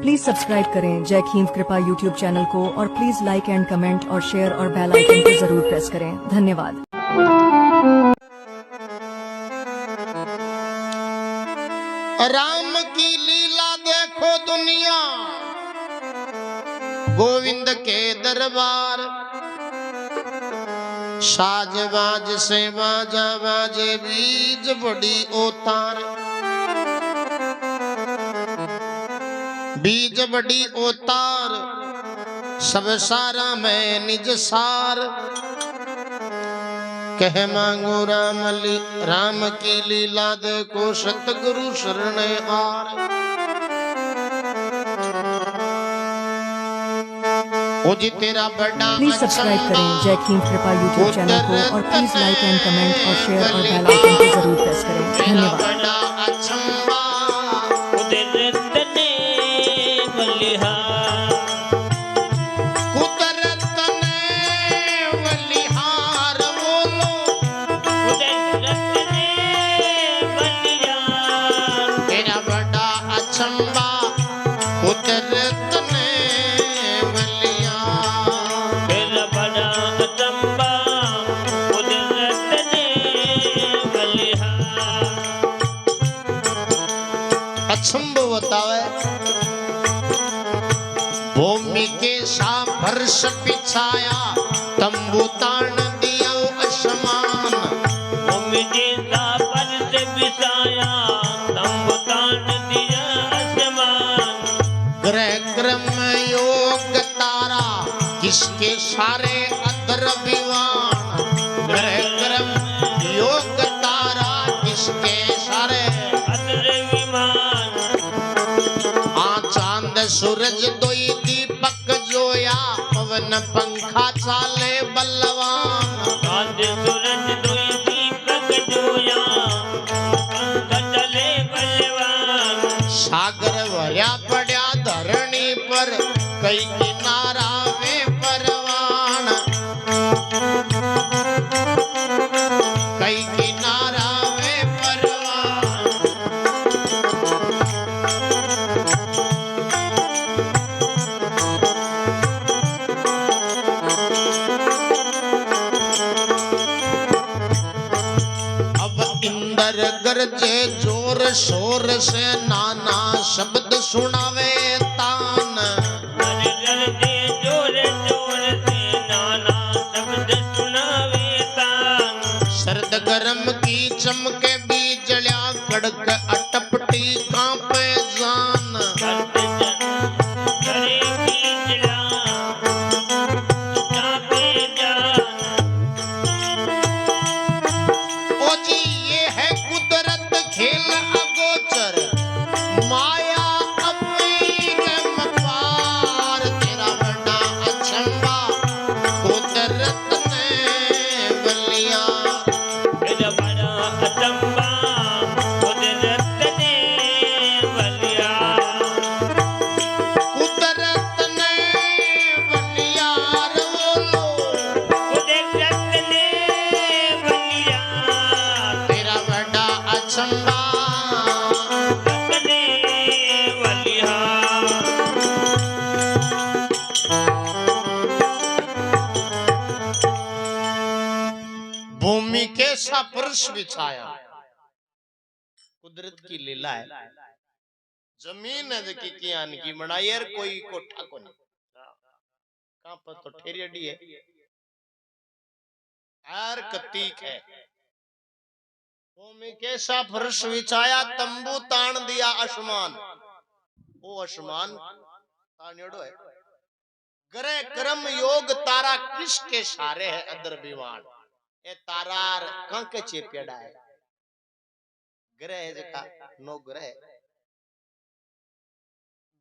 Please subscribe करें जय खींव कृपा यूट्यूब चैनल को और प्लीज लाइक एंड कमेंट और शेयर और बेल आइकन को जरूर प्रेस करें। धन्यवाद। राम की लीला देखो दुनिया, गोविंद के दरबार। साज बाज से बाजा बाजे, बीज बड़ी ओतार। बीज बड़ी ओतार, सब सारा मैं निज सार। कह मांगो राम की लीला देखो, सतगुरु शरण आर। ओ जी तेरा बड़ा प्लीज सब्सक्राइब करें जय खींव कृपा यूट्यूब चैनल को और प्लीज लाइक एंड कमेंट और शेयर और बेल आइकन को जरूर प्रेस करें। धन्यवाद। अचंभो बतावे भूमि के साफर्श पिछाया, तंबू तान दिया आसमान। भूमि के साफर्श बिछाया, तंबू तान दिया आसमान। ग्रह क्रम योग तारा, किसके सारे अदर विवान। ग्रह क्रम योग तारा, किसके सारे अदर विमान। चांद सूरज दोई दीपक जोया, पवन पंखा चाले बलवान। चांद सूरज दोई दीपक जोया, पंखा चले बलवान। सागर भरया पड़ा धरणी पर, कई किनारा में परवान। कई किनारा में परवान। इंदर गरजे जोर शोर से, नाना शब्द सुनावे तान। गरजे जोर शोर से, नाना शब्द सुनावे तान। सर्द गरम की चमके बीजल्या, कड़क अटपटी कांपे जान। करे बीजला, कांपे जान। ओ जी ये है कुदरत खेल अगोचर, माया अपनी रमपार। तेरा बड़ा अचंभा कुदरत ने बलिया। तेरा बड़ा अचंभा कुदरत ने बलिया। कुदरत ने बलिया रोलो, कुदरत ने बलिया। तेरा बड़ा अचंभा। कुदरत ने बलिया। भूमि के साफर्श बिछाया, कुदरत की लीला है। जमीन है जकी कियान की बनाई है, कोई कोठा को नहीं। कहां पर तो ठेरियडी है, यार कतीक है। भूमि के साफर्श बिछाया, तंबू तान दिया आसमान। वो आसमान तानेड़ो है। ग्रह क्रम योग तारा, किसके सारे है अदर विमान। ए तारार कंके चेपेड़ा है। ग्रह जका नो ग्रह।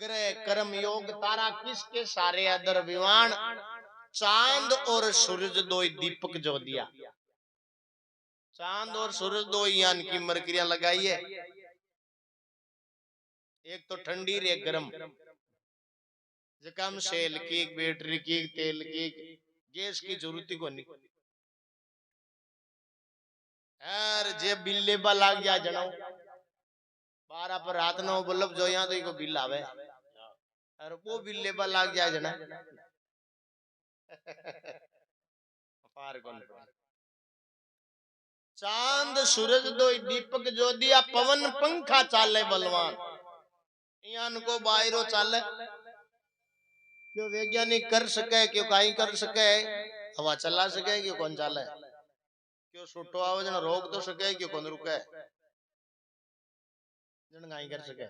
ग्रह कर्म योग तारा, किसके सारे अदर विमान। चांद और सूरज दो दीपक जो दिया। चांद और सूरज दो यान की मरकरियां लगाई है। एक तो ठंडी रे गर्म, जकम सेल की, बैटरी की, तेल की, गैस की जरूरत को नहीं। यार जे बिल लेबा लाग जा जनो 12 पर रात नो बल्ब जो यहाँ तो इको बिल आवे। और वो भी लेबा लाग जाए जना पार कौन पड़े। चांद सूरज दो दीपक जो दिया पवन पंखा चाले बलवान यान को बाहरो चाले क्यों वैज्ञानिक कर सके क्यों काई कर सके हवा चला सके क्यों कौन चाले क्यों सुटो आवे जन रोक तो सके क्यों कौन रुके जन काई कर सके।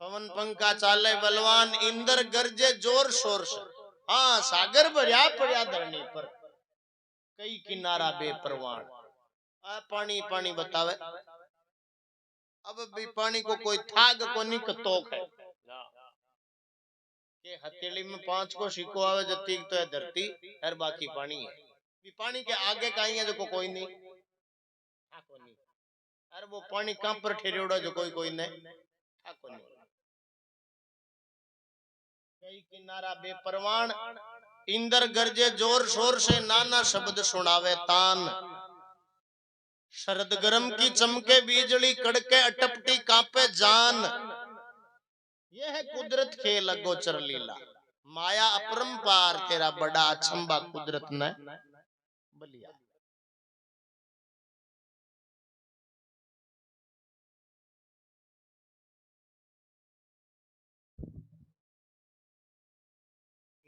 पवन पंखा चाले बलवान इंद्र गरजे जोर शोर से हाँ सागर भरिया पड़िया धरनी पर कई किनारा बेपरवान आ पानी पानी बतावे अब भी पानी को कोई थाग को नहीं कतोक है के हथेली में 5 को सिक्को आवे जतीक तो है धरती हर बाकी पानी है भी पानी के आगे काई है जो कोई नहीं हाँ को नहीं अरे वो पानी कहां पर ठहरेड़ा जो कोई कोई नहीं हाँ को नहीं कई किनारा बेपरवान इंद्र गरजे जोर शोर से नाना शब्द सुनावे तान शरद गरम की चमके बिजली कड़के अटपटी कांपे जान यह है कुदरत खेल अगोचर लीला माया अपरंपार तेरा बड़ा अचंबा कुदरत ने बलिया।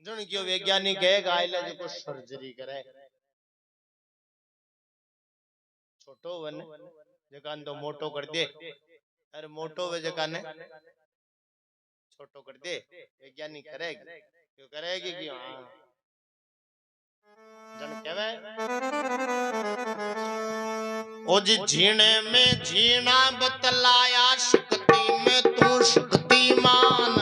जन क्यों वैज्ञानिक है गायले जो को सर्जरी करे छोटो वन जकान तो मोटो कर दे अरे मोटो वे जकाने छोटो कर दे वैज्ञानिक करेगी क्यों करेगी क्यों हाँ जन कहवे ओ जी झीणे में झीणा बतलाया शक्ति में तू शक्तिमान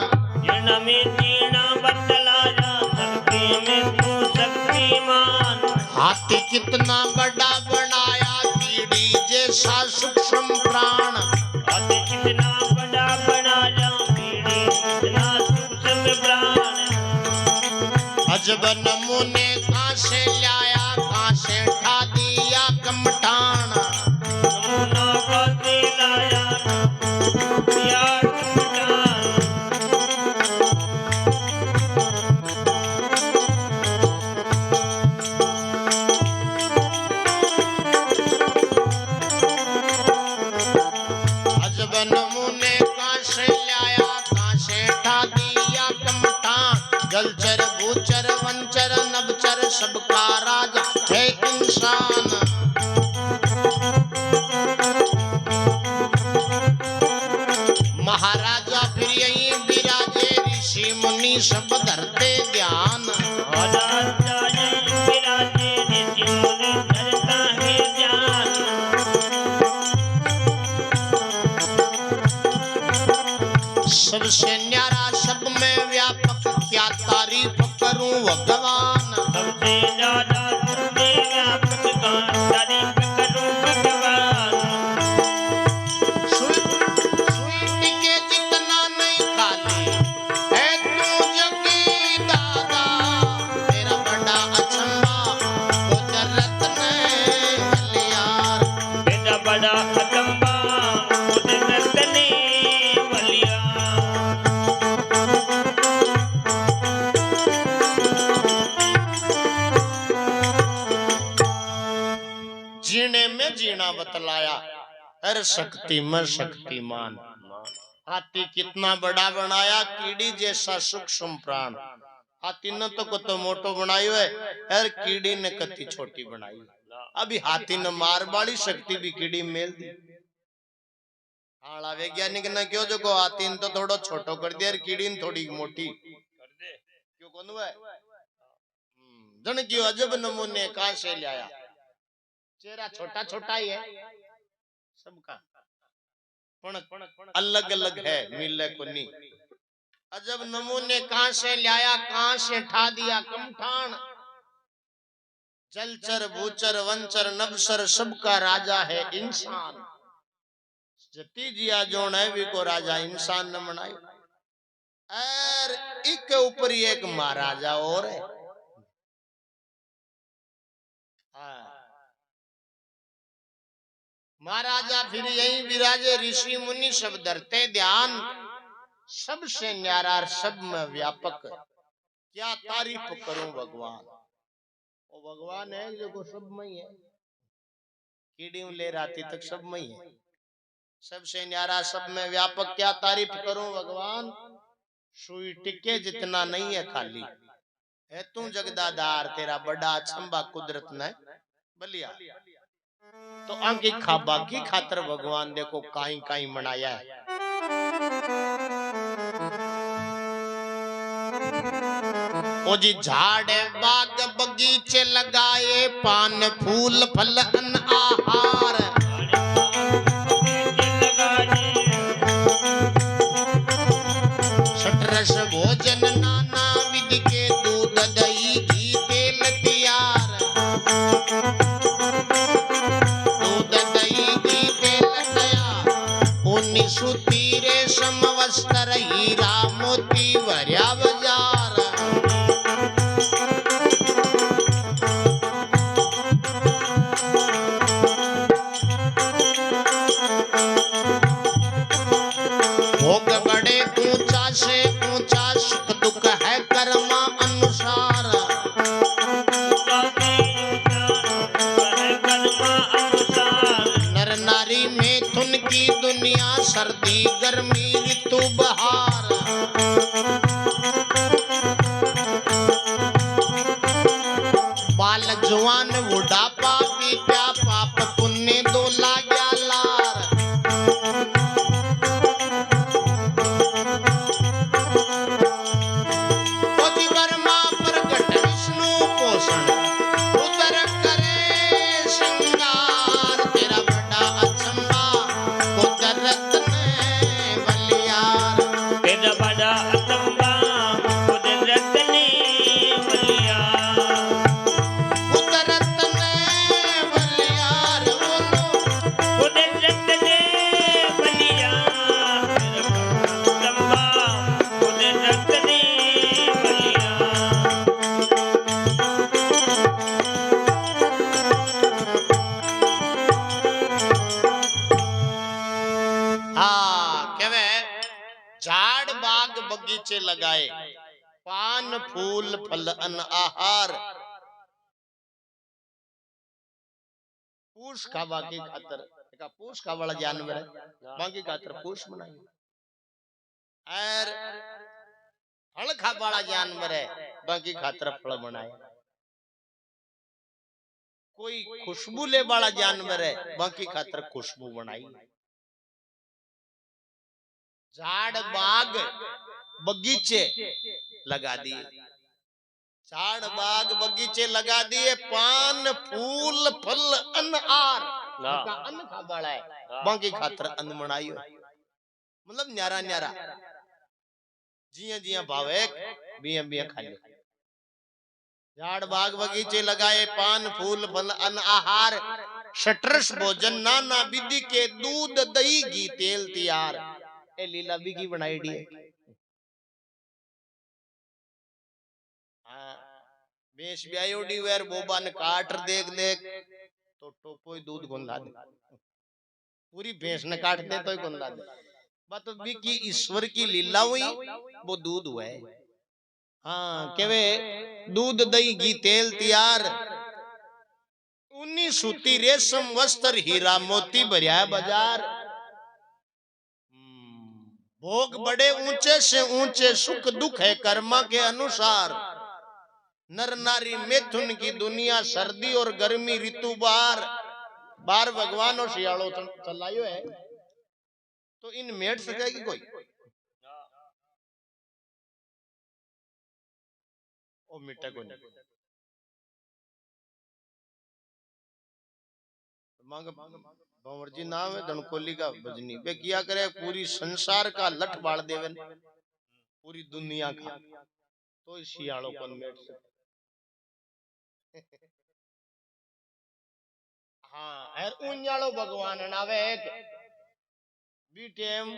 जीना में जीना बतलाया शक्ति में तू शक्तिमान हाथी कितना बड़ा बनाया कीड़ी जैसा सूक्ष्म प्राण हाथी कितना बड़ा बनाया कीड़ी कितना सूक्ष्म प्राण अजब नमूने कहां से लाया कहां से उठा दिया कमठान नमूना को दिलाया दिया कमठान अजब नमूने कहां से लाया कहां से उठा दिया कमठान जलचर भूचर वंचर नभचर सबका राजा है इंसान महाराजा फिर यही विराजे ऋषि मुनि सब धरते ध्यान राजा जय विराजे ऋषि मुनि धरता है ध्यान सबसे न्यारा सब में व्यापक क्या तारीफ करूं भगवान सबसे ज्यादा सबसे व्यापक का तारीफ करूं भगवान स्वीट के जितना नहीं खाली है तू जगी दादा तेरा बड़ा अचंबा कुदरत ने बलियार बेटा बड़ा अचंबा कुदरत ने बलिया जीने में जीना बतलाया हर शक्ति में शक्तिमान हाथी कितना बड़ा बनाया कीड़ी जैसा सूक्ष्म प्राण हाथी ने तो मोटो बनायो है हर कीड़ी ने कति छोटी बनाई अभी हाथी ने मार बाड़ी शक्ति भी कीड़ी में मेल दी हाँ वैज्ञानिक ने क्यों जो को हाथी ने तो थोड़ा छोटो कर दिया कीड़ी ने थोड़ी मोटी कर दे क्यों कौन हुआ जन क्यों अजब नमूने कहां से लाया चेहरा छोटा छोटा ही है सबका अलग अलग है मिले को नहीं अजब नमूने कहां से लाया कहां से ठा दिया कमठान जलचर भूचर वंचर नभसर सबका राजा है इंसान जती जिया जोन है भी को राजा इंसान न बनाए और एक ऊपर ही एक महाराजा और है महाराजा फिर यही विराजे ऋषि मुनि सब धरते ध्यान सबसे न्यारा और सब में व्यापक, क्या तारीफ करूं भगवान। वो भगवान है जो सब में ही है, कीड़ी ले राती तक सब में ही है। सबसे न्यारा सब में व्यापक, क्या तारीफ करूं भगवान। सुई टिके जितना नहीं है खाली है तू जगदादार, तेरा बड़ा अचंबा कुदरत ने बलिया। तो अंकी खाबा की खातर भगवान देखो काई काई मनाया है। ओ जी झाड़ बाग बगीचे लगाए, पान फूल फल अन आहार। सटरस भोजन नाना विधि के, दूध दही घी तेल तियार। दूध दही घी तेल तैयार। 1930 रेशम वस्त्र, हीरा मोती भरिया बाजार। भोग बड़े ऊंचा से ऊंचा, सुख दुख है कर्मा अनुसार। नर नारी मिथुन की दुनिया, सर्दी गर्मी ऋतु बहार। बाल जवान बुढ़ापा पीता, पाप पुण्य दो लाग्या लार। कोटि वर्मा प्रगट विष्णु पोषण, उदर करे श्रृंगार। तेरा बड़ा अचंबा कुदरत ने बलियार। तेरा बड़ा अचंबा कुदरत ने बलियार। कुदरत ने बलियार बोलो। कुदरत ने बलियार। तेरा बड़ा अचंबा कुदरत ने बलियार। हाँ कहवे झाड़ बाग बगीचे लगाए, पान फूल फल अन आहार। पूछ खावा की खातर, पूछ खा वाला जानवर है, बाकी खातर पूछ बनाई। और फल खा वाला जानवर है, बाकी खातर फल बनाए। कोई खुशबू ले वाला जानवर है, बाकी खातर खुशबू बनाई। झाड़ बाग बगीचे लगा दिए, झाड़ बाग बगीचे लगा दिए। पान फूल फल अन्न आर, का अन्न खा वाला है, बाकी खातर अन्न बनाई। मतलब न्यारा न्यारा जिया जिया भावे बिया बिया खा ले। झाड़ बाग बगीचे लगाए, पान फूल फल अन्न आहार। सटरस भोजन नाना विधि के, दूध दही घी तेल तियार। ए लीला बिगी बनाई डी है। हाँ बेस ब्यायोडी वेर बोबा ने काट देख देख तो टोपो ही दूध गुंदा दे। पूरी भैंस ने काट दे तो ही गुंदा दे। बात बिकी ईश्वर की लीला हुई, वो दूध हुआ है। हाँ केवे दूध दही घी तेल तियार। ऊनी सूती रेशम वस्त्र, हीरा मोती भरिया बाजार। भोग बड़े ऊंचे से ऊंचे, सुख दुख है कर्मा के अनुसार। नर नारी मिथुन की दुनिया, सर्दी और गर्मी ऋतु बार। बार भगवान और सियालो चलायो है, तो इन मेट सकेगी कोई। ओ मिटे को नहीं मांग भंवर जी नाम है धनकोली का भजनी वे किया करे, पूरी संसार का लठ बाड़ देवन, पूरी दुनिया का, तो इस सियाड़ों को मेट से। हाँ और उन्यालो भगवान नावे एक बी टाइम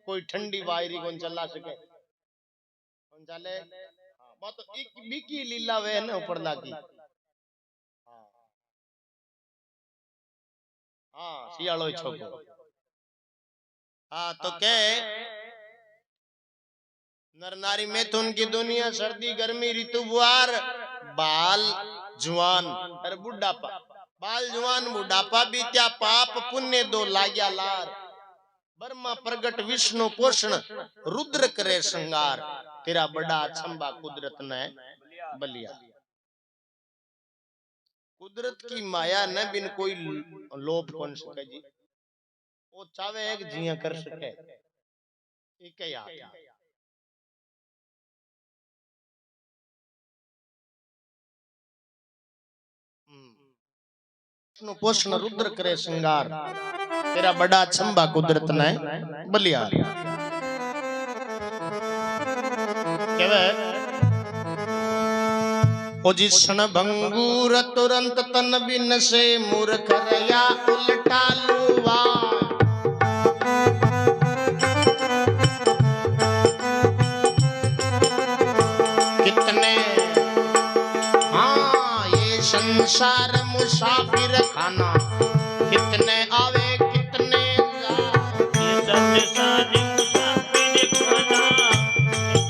कोई ठंडी वायरी कौन चला सके कौन चले। बात तो एक बिकी लीला वे न ऊपर लागी। हाँ सियाड़ो छोको। हाँ तो के नर नारी मैथुन की दुनिया, सर्दी गर्मी ऋतु बुआर, बाल जुआन और बुढ़ापा। बाल जुआन बुढ़ापा बीत्या, पाप पुण्य दो लाग्या लार। ब्रह्मा प्रगट विष्णु पोषण, रुद्र करे श्रृंगार। तेरा बड़ा अचंबा कुदरत ने बलिया। कुदरत की माया न बिन कोई लोभ कौन सके जी। वो चावे एक जिया कर सके, एक ही आप। विष्णु पोषण रुद्र करे श्रृंगार। तेरा बड़ा अचंबा कुदरत ने बलिया। ओ जी क्षण भंगूर तुरंत तन बिन से, मूर्ख रया उल्टा लुआ। कितने हाँ ये संसार मुसाफिर खाना, कितने आवे कितने ये संसार मुसाफिर खाना,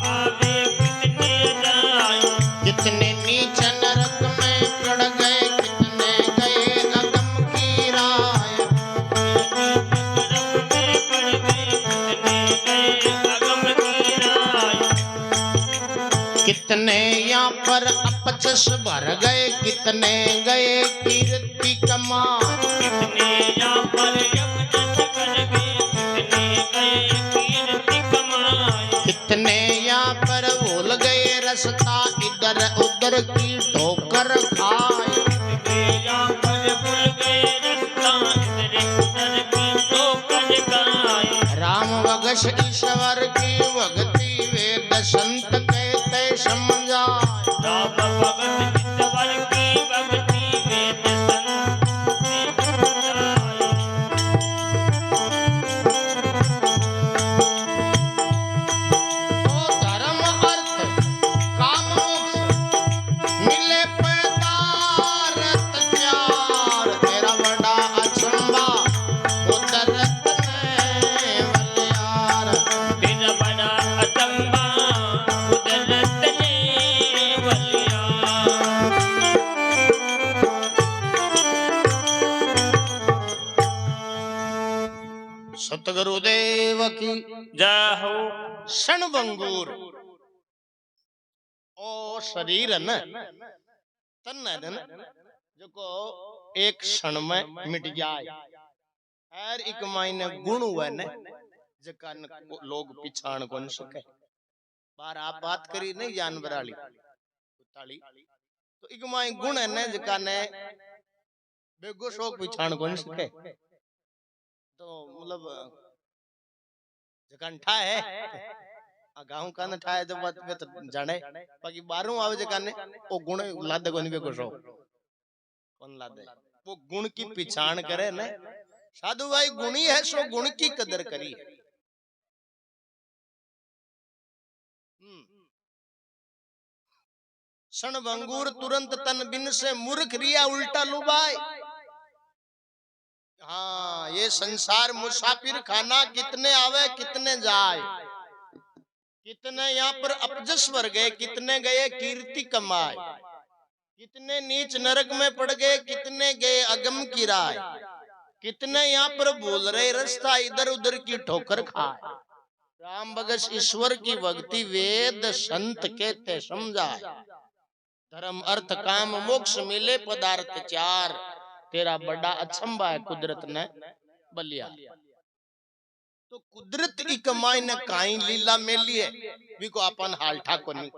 आवे कितने जाए। कितने नीच नरक में पड़ गए, कितने गए अगम की राय। नरक में पड़ गए, कितने गए अगम की राय। कितने यहाँ पर अपचस भर गए, कितने गए कीर्ति कमाए। कितने यहाँ पर अपचस भर गए, कितने गए कीर्ति कमाए। कितने यहाँ पर भूल गए रास्ता, इधर उधर की ठोकर खाए। कितने यहाँ पर भूल गए रास्ता, इधर उधर की ठोकर खाए। राम भगत ईश्वर की भक्ति वेद संत कहते समझाए। राम भगत ईश्वर की भक्ति वेद संत समझाए। ओ धर्म अर्थ काम मोक्ष मिले पदार्थ चार। तेरा बड़ा अचंबा कुदरत ने बलियार। तेरा बड़ा अचंबा कुदरत ने बलिया। सतगुरुदेव की जय हो। क्षणभंगुर ओ शरीर है न, तन है न, जो को एक क्षण में मिट जाए। हर एक मायने गुण हुआ न, जका लोग पिछाण कौन सके। बार आप बात करी नहीं जानवर वाली ताली, तो एक माय गुण है न, जका ने बेगो शोक पिछाण कौन सके। तो मतलब जकान ठा है गांव का न ठा है, जब बात में तो जाने बाकी बारू आवे जकाने ओ गुण लादे कोनी बेगो शोक कौन लादे। वो गुण की पिछाण करे न। साधु भाई गुणी है सो गुण की कदर करी है। क्षण भंगुर तुरंत तन बिन से, मूर्ख रिया उल्टा लुभाए। हाँ ये संसार मुसाफिर खाना, कितने आवे कितने जाए। कितने यहाँ पर अपजस भर गए, कितने गए कीर्ति कमाए। कितने नीच नरक में पड़ गए, कितने गए अगम की राय। कितने यहाँ पर भूल रहे रास्ता, इधर उधर की ठोकर खाए। राम भगत ईश्वर की भक्ति वेद संत कहते समझाए। धर्म अर्थ काम मोक्ष मिले पदार्थ चार। तेरा बड़ा अचंबा है कुदरत ने बलिया। तो कुदरत की कमाई ने काई लीला मेली है, भी को अपन हाल ठाको नहीं।